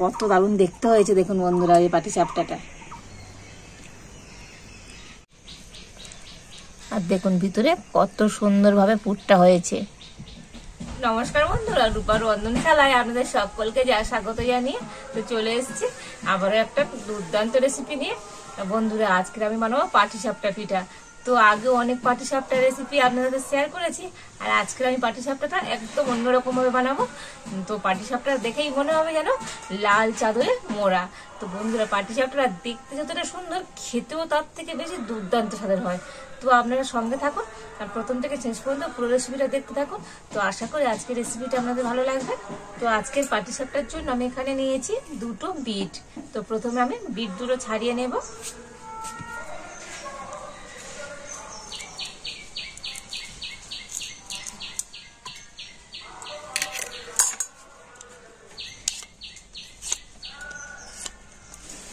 কত দারুণ দেখতে হয়েছে দেখুন বন্ধুরা এই পাটিসাপটাটা। আর দেখুন ভিতরে কত সুন্দরভাবে পুরটা হয়েছে। নমস্কার বন্ধুরা, রূপার রন্ধনশালায় আপনাদের সকলকে স্বাগত জানিয়ে তো চলে এসেছি আবারও একটা দুর্দান্ত রেসিপি নিয়ে। বন্ধুরা আজকে আমি বানাবো পাটিসাপটা পিঠা। তো আগে অনেক পাটিসাপটা রেসিপি আপনাদের শেয়ার করেছি, আর আজকে আমি পাটিসাপটাটা একদম অন্যরকম ভাবে বানাবো। তো পাটিসাপটা দেখেই মনে হবে যেন লাল চাদরে মোড়া। তো বন্ধুরা পাটিসাপটা দেখতে যতটা সুন্দর, খেতেও তার থেকে বেশি দুর্দান্ত স্বাদের হয়। তো আপনারা সঙ্গে থাকুন আর প্রথম থেকে শেষ পর্যন্ত পুরো রেসিপিটা দেখতে থাকুন। তো আশা করি আজকের রেসিপিটা আপনাদের ভালো লাগবে। তো আজকের পাটিসাপটার জন্য আমি এখানে নিয়েছি দুটো বিট। তো প্রথমে আমি বিট দুটো ছাড়িয়ে নেব।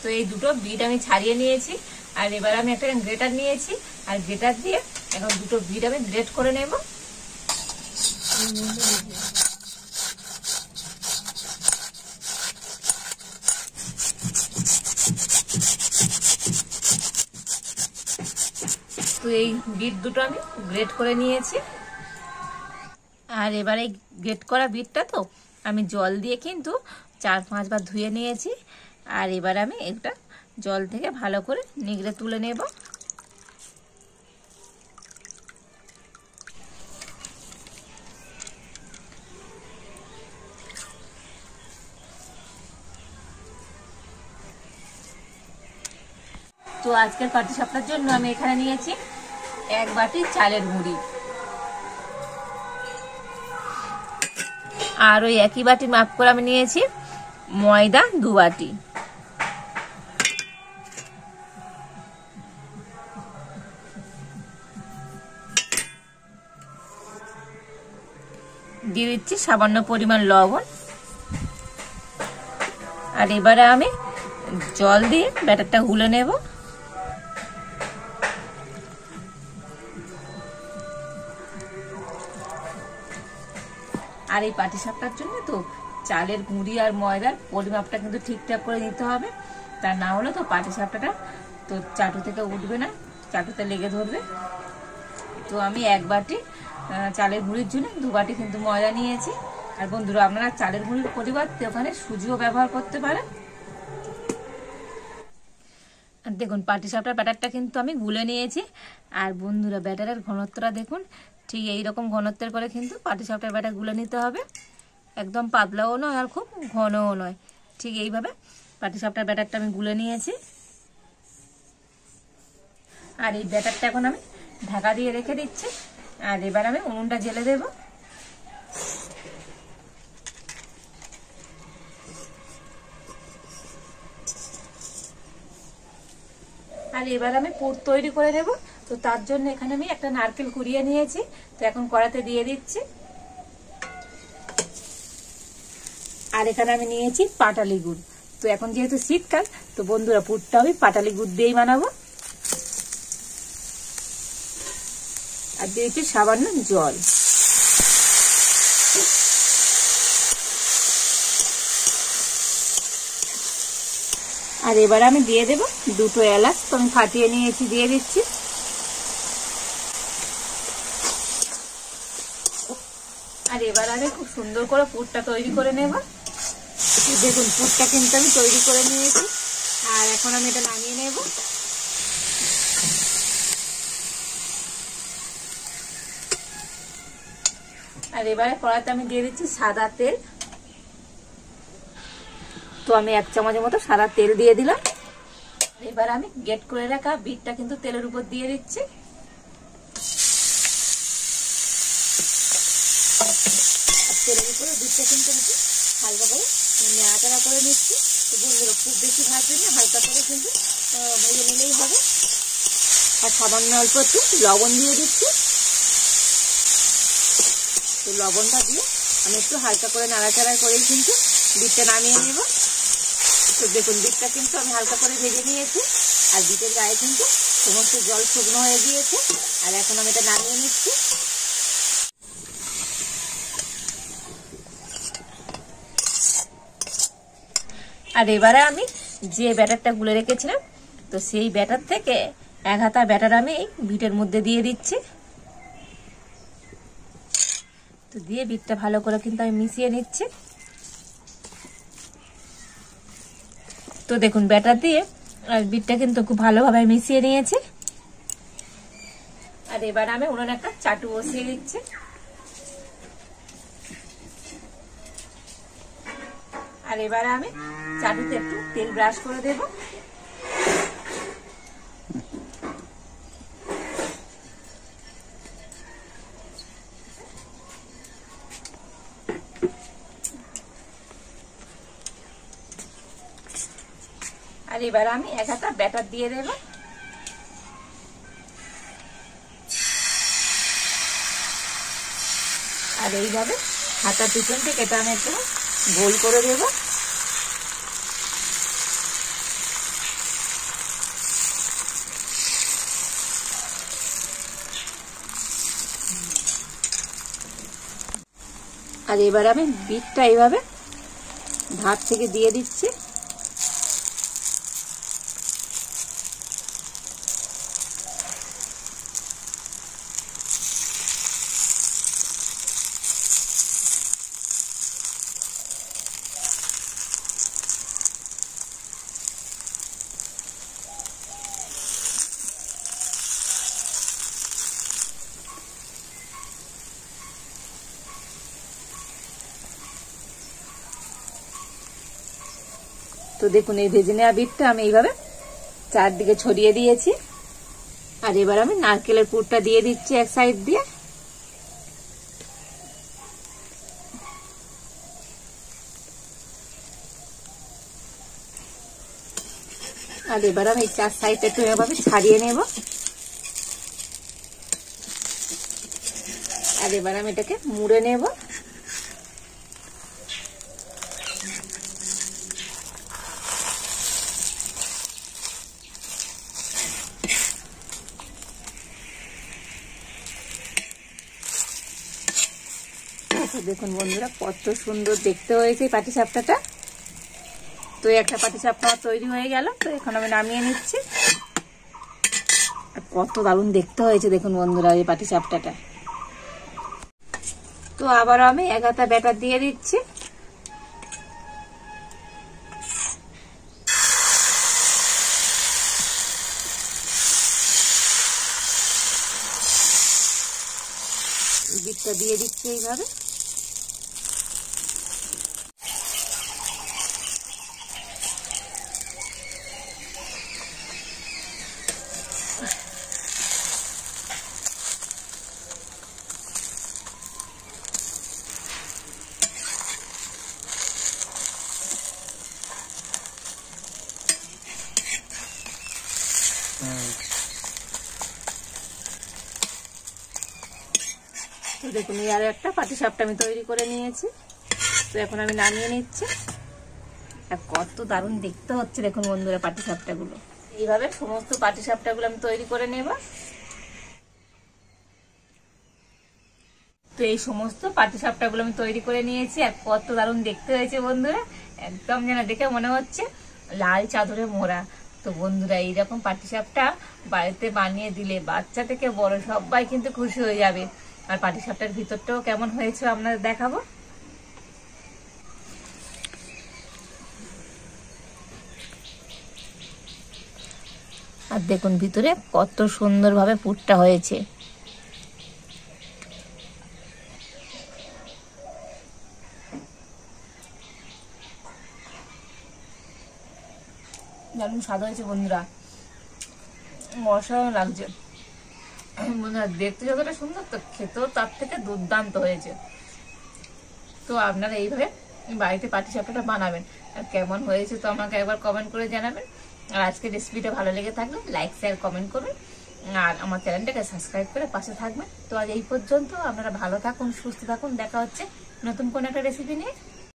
তো এই দুটো বিট আমি ছাড়িয়ে নিয়েছি, আর এবার আমি একটা গ্রেটার নিয়েছি, আর গ্রেটার দিয়ে এখন দুটো বিট আমি গ্রেট করে নেব। তো এই বিট দুটো আমি গ্রেট করে নিয়েছি, আর এবার এই গ্রেট করা বিটটা তো আমি জল দিয়ে কিন্তু 4-5 বার ধুয়ে নিয়েছি। আর এবার আমি এটা জল থেকে ভালো করে নিগড়ে তুলে নেব। তো আজকের পাটিসাপটার জন্য আমি এখানে নিয়েছি 1 বাটি চালের গুঁড়ি, আর ওই একই বাটি মাপ করে আমি নিয়েছি ময়দা 2 বাটি। দিয়ে দিচ্ছি সামান্য পরিমাণ লবণ, আর এবারে আমি জল দিয়ে ব্যাটারটা গুলে নেব। আর এই পাটিসাপটার জন্য তো চালের গুঁড়ি আর ময়দার পরিমাপটা কিন্তু ঠিকঠাক করে নিতে হবে, তা না হলে তো পাটিসাপটাটা তো চাটু থেকে উঠবে না, চাটুতে লেগে ধরবে। তো আমি 1 বাটি চালের গুঁড়ির জন্য 2 বাটি কিন্তু ময়দা নিয়েছি। আর বন্ধুরা আপনারা চালের গুঁড়ির পরিবর্তে ওখানে সুজিও ব্যবহার করতে পারেন। আর দেখুন পাটিসাপটার ব্যাটারটা কিন্তু আমি গুলে নিয়েছি। আর বন্ধুরা ব্যাটারের ঘনত্বটা দেখুন, ঠিক এইরকম ঘনত্বের করে কিন্তু পাটিসাপটার ব্যাটার গুলে নিতে হবে। একদম পাতলাও নয় আর খুব ঘনও নয়, ঠিক এইভাবে পাটিসাপটার ব্যাটারটা আমি গুলে নিয়েছি। আর এই ব্যাটারটা এখন আমি ঢাকা দিয়ে রেখে দিচ্ছি, আর এবার আমি উনুনটা জ্বেলে দেব। আর এবার আমি পুর তৈরি করে নেব। তো তার জন্য এখানে আমি একটা নারকেল কুড়িয়ে নিয়েছি, তো এখন কড়াতে দিয়ে দিচ্ছি। আর এখানে আমি নিয়েছি পাটালি গুড়। তো এখন যেহেতু শীতকাল, তো বন্ধুরা পুরটা আমি পাটালি গুড় দিয়েই বানাবো। আর দিয়েছি সামান্য জল। আর এবার আমি দিয়ে দেব 2টো এলাচ, তো আমি ফাটিয়ে নিয়েছি, দিয়ে দিচ্ছি। আর এবার আমি খুব সুন্দর করে পুরটা তৈরি করে নেব। দেখুন পুরটা কিন্তু আমি তৈরি করে নিয়েছি, আর এখন আমি এটা নামিয়ে নেব। আর এবারে কড়াইতে আমি দিয়ে দিচ্ছি সাদা তেল। তো আমি 1 চামচের মতো সাদা তেল দিয়ে দিলাম। এবার আমি গ্রেট করে রাখা বিটটা কিন্তু তেলের উপর দিয়ে দিচ্ছি। তেলের উপরে বিটটা কিন্তু হালকা করে নাড়াচাড়া করে নিচ্ছি। তো বন্ধুরা খুব বেশি ভাজবে না, হালকা করে কিন্তু ভেজে নিলেই হবে। আর সামান্য অল্প একটু লবণ দিয়ে দিচ্ছি। তো লবণটা দিয়ে আমি একটু হালকা করে নাড়াচাড়া করেই কিন্তু বিটটা নামিয়ে নেব। তো দেখুন বিটটা কিন্তু আমি হালকা করে ভেজে নিয়েছি, আর বিটের গায়ে কিন্তু সমস্ত জল শুকনো হয়ে গিয়েছে। আর এখন আমি এটা নামিয়ে নিচ্ছি। আর এবারে আমি যে ব্যাটারটা গুলে রেখেছিলাম, তো সেই ব্যাটার থেকে 1 হাতা ব্যাটার আমি এই বিটের মধ্যে দিয়ে দিচ্ছি। তো দিয়ে বিটটা ভালো করে কিন্তু আমি মিশিয়ে নিচ্ছি। তো দেখুন ব্যাটার দিয়ে আর বিটটা কিন্তু খুব ভালোভাবে মিশিয়ে নিয়েছি। আর এবার আমি উনুনে একটা চাটু বসিয়ে দিচ্ছি। আর এবারে আমি চাটুতে একটু তেল ব্রাশ করে দেব। আর এবার আমি 1 হাতা ব্যাটার দিয়ে দেব। আর এইভাবে হাতার পিছন থেকে এটা আমি একটু গোল করে দেব। আর এবার আমি বিটটা এইভাবে ধার থেকে দিয়ে দিচ্ছি। তো দেখুন এই ভেজে নেওয়া বিটটা আমি এইভাবে চারদিকে ছড়িয়ে দিয়েছি। আর এবার আমি নারকেলের পুরটা দিয়ে দিচ্ছি এক সাইড দিয়ে। আর এবার আমি 4 সাইডটা একটু এভাবে ছাড়িয়ে নেব। আর এবার আমি এটাকে মুড়ে নেব। দেখুন বন্ধুরা কত সুন্দর দেখতে হয়েছে পাটিসাপটাটা। তো একটা পাটিসাপটা তৈরি হয়ে গেল। তো এখন আমি নামিয়ে নিচ্ছি। কত দারুণ দেখতে হয়েছে দেখুন বন্ধুরা এই পাটিসাপটাটা। তো আবার আমি 1 হাতা ব্যাটার দিয়ে দিচ্ছি। বিটটা দিয়ে দিচ্ছি এইভাবে। তো দেখুন এই আরো একটা পাটিসাপটা আমি তৈরি করে নিয়েছি। তো এখন আমি নামিয়ে নিচ্ছি। আর কত দারুণ দেখতে হচ্ছে দেখুন বন্ধুরা পাটিসাপটা গুলো। এইভাবে সমস্ত পাটিসাপটা গুলো আমি তৈরি করে নেব। তো এই সমস্ত পাটিসাপটা গুলো আমি তৈরি করে নিয়েছি। আর কত দারুণ দেখতে হয়েছে বন্ধুরা, একদম যেন দেখে মনে হচ্ছে লাল চাদরে মোড়া। তো বন্ধুরা এইরকম পাটিসাপটা বাড়িতে বানিয়ে দিলে বাচ্চা থেকে বড় সবাই কিন্তু খুশি হয়ে যাবে। আর পাটিসাপটার ভিতরটাও কেমন হয়েছে আপনাদের দেখাবো। আর দেখুন ভিতরে কত সুন্দরভাবে পুরটা হয়েছে। দারুণ স্বাদ হয়েছে বন্ধুরা, অসাধারণ লাগছে বন্ধুরা। দেখতে যতটা সুন্দর তো খেতেও তার থেকে দুর্দান্ত হয়েছে। তো আপনারা এইভাবে বাড়িতে পাটিসাপটাটা বানাবেন। আর কেমন হয়েছে তো আমাকে একবার কমেন্ট করে জানাবেন। আর আজকে রেসিপিটা ভালো লেগে থাকলে লাইক শেয়ার কমেন্ট করবেন। আর আমার চ্যানেলটাকে সাবস্ক্রাইব করে পাশে থাকবেন। তো আজ এই পর্যন্ত, আপনারা ভালো থাকুন, সুস্থ থাকুন। দেখা হচ্ছে নতুন কোনো একটা রেসিপি নিয়ে।